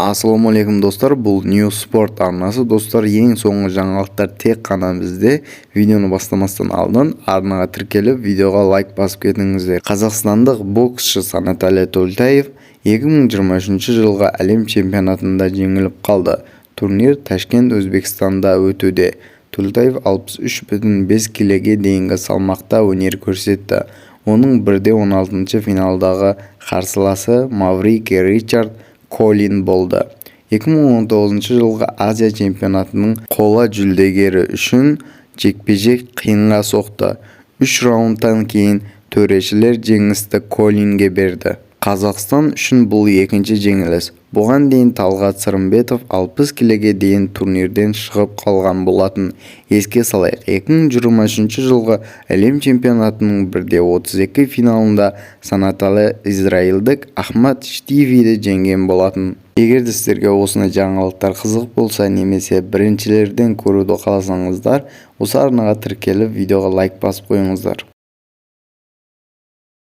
Ассалаумағалейкум достар, бұл News Sport арнасы. Достар, ең соңғы жаңалықтар тек қана бізде. Видеоны бастамастан алдын арнаға тіркеліп, видеоға лайк басып кетіңіздер. Қазақстандық боксшы Санаталия Толтаев 2023 жылғы әлем чемпионатында жеңіліп қалды. Турнир Ташкент, Өзбекстанда өтуде. Толтаев 63,5 келіге дейінгі салмақта өнер көрсетті. Оның 1/16 финалдағы қарсыласы Маврикий Ричард Колин болды. 2019 жылғы Азия чемпионатының қола жүлдегері үшін жекпе-жек қиынға соқты. 3 раундтан кейін төрешілер жеңісті Колинге берді. Қазақстан үшін бұл екінші жеңіліс. Бұған дейін Талғат Сырымбетов 60 келіге дейін турнирден шығып қалған болатын. Еске салайық, 2023 жылғы әлем чемпионатының 1/32 финалында Санаталия израилдік Ахмад Штивиді жеңген болатын. Егер сіздерге осындай жаңалықтар қызық болса, немесе біріншілерден көруді қаласаңыздар, осы арнаға тіркеліп видеоға лайк басып қойыңыздар.